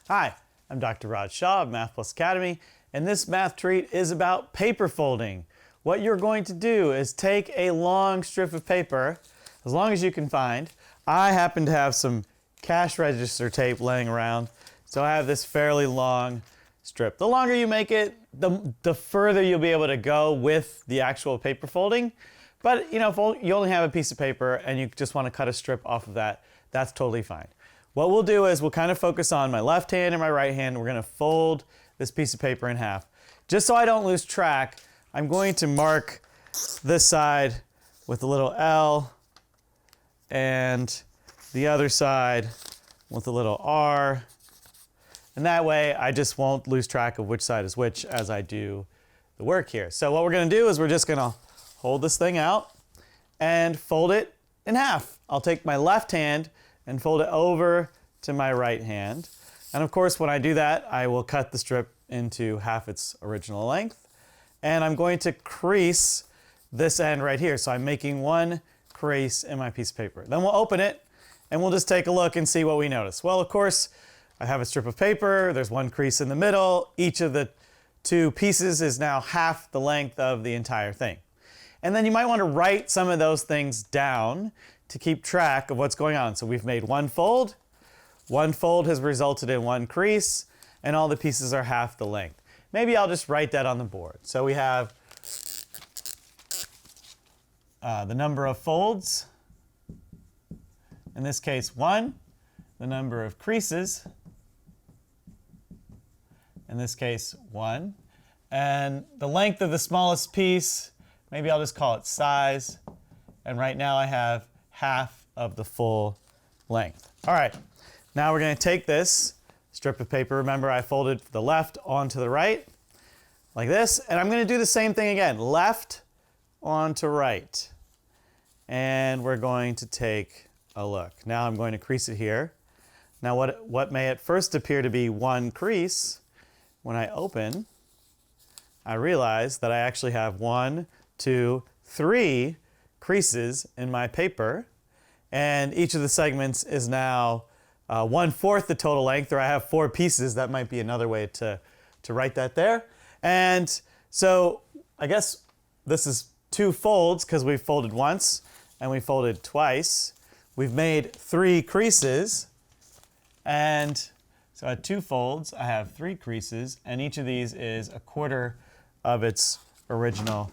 Hi, I'm Dr. Raj Shah of Math Plus Academy, and this math treat is about paper folding. What you're going to do is take a long strip of paper, as long as you can find. I happen to have some cash register tape laying around, so I have this fairly long strip. The longer you make it, the further you'll be able to go with the actual paper folding. But you know, if you only have a piece of paper and you just want to cut a strip off of that, that's totally fine. What we'll do is we'll kind of focus on my left hand and my right hand. We're going to fold this piece of paper in half. Just so I don't lose track, I'm going to mark this side with a little L and the other side with a little R. And that way I just won't lose track of which side is which as I do the work here. So what we're going to do is we're just going to hold this thing out and fold it in half. I'll take my left hand and fold it over to my right hand. And of course, when I do that, I will cut the strip into half its original length. And I'm going to crease this end right here. So I'm making one crease in my piece of paper. Then we'll open it and we'll just take a look and see what we notice. Well, of course, I have a strip of paper. There's one crease in the middle. Each of the two pieces is now half the length of the entire thing. And then you might want to write some of those things down to keep track of what's going on. So we've made one fold. One fold has resulted in one crease, and all the pieces are half the length. Maybe I'll just write that on the board. So we have the number of folds, in this case 1, the number of creases, in this case 1, and the length of the smallest piece, maybe I'll just call it size, and right now I have half of the full length. All right, now we're going to take this strip of paper. Remember, I folded the left onto the right, like this, and I'm going to do the same thing again, left onto right. And we're going to take a look. Now I'm going to crease it here. Now what may at first appear to be one crease, when I open, I realize that I actually have 1, 2, 3 creases in my paper, and each of the segments is now 1/4 the total length, or I have 4 pieces. That might be another way to write that there. And so I guess this is 2 folds because we folded once and we folded twice. We've made 3 creases, and so at 2 folds I have 3 creases, and each of these is 1/4 of its original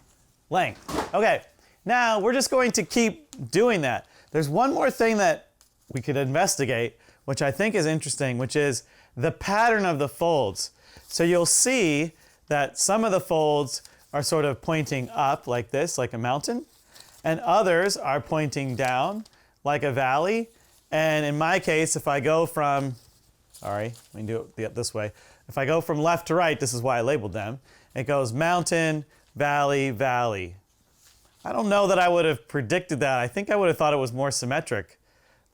length. Okay, now we're just going to keep doing that. There's one more thing that we could investigate, which I think is interesting, which is the pattern of the folds. So you'll see that some of the folds are sort of pointing up like this, like a mountain, and others are pointing down like a valley. And in my case, if I go from, let me do it this way. If I go from left to right, this is why I labeled them. It goes mountain, valley, valley. I don't know that I would have predicted that. I think I would have thought it was more symmetric,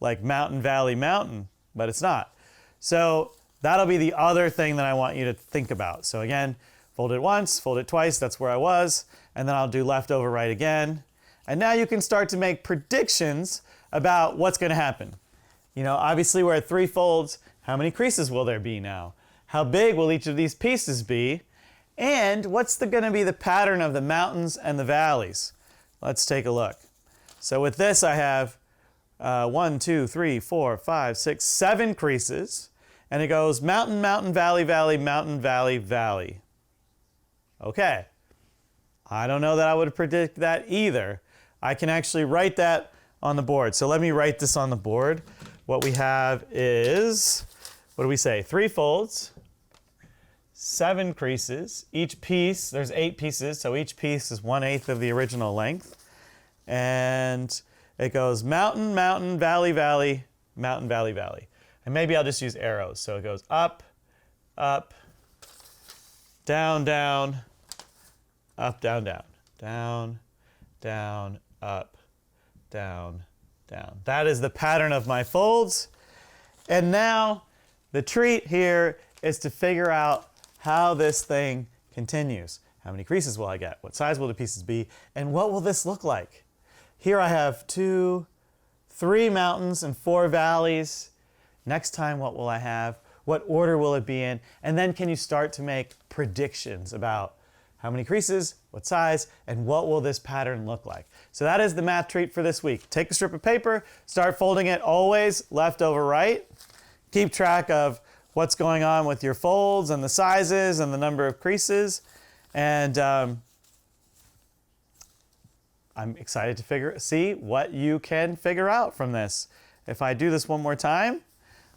like mountain, valley, mountain, but it's not. So that'll be the other thing that I want you to think about. So again, fold it once, fold it twice, that's where I was, and then I'll do left over right again. And now you can start to make predictions about what's going to happen. You know, obviously we're at 3 folds. How many creases will there be now? How big will each of these pieces be? And what's going to be the pattern of the mountains and the valleys? Let's take a look. So with this I have 1, 2, 3, 4, 5, 6, 7 creases, and it goes mountain, mountain, valley, valley, mountain, valley, valley. Okay, I don't know that I would predict that either. I can actually write that on the board. So let me write this on the board. What we have is, what do we say? 3 folds, 7 creases. Each piece, there's 8 pieces, so each piece is 1/8 of the original length. And it goes mountain, mountain, valley, valley, mountain, valley, valley. And maybe I'll just use arrows. So it goes up, up, down, down, up, down, down, down, down, up, down, down. That is the pattern of my folds. And now the treat here is to figure out how this thing continues. How many creases will I get? What size will the pieces be? And what will this look like? Here I have 2, 3 mountains and 4 valleys. Next time, what will I have? What order will it be in? And then can you start to make predictions about how many creases, what size, and what will this pattern look like? So that is the math treat for this week. Take a strip of paper, start folding it always left over right. Keep track of what's going on with your folds and the sizes and the number of creases. And I'm excited to see what you can figure out from this. If I do this one more time,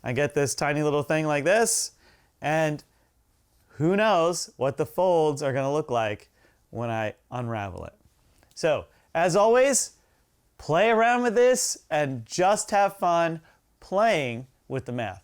I get this tiny little thing like this, and who knows what the folds are going to look like when I unravel it. So, as always, play around with this and just have fun playing with the math.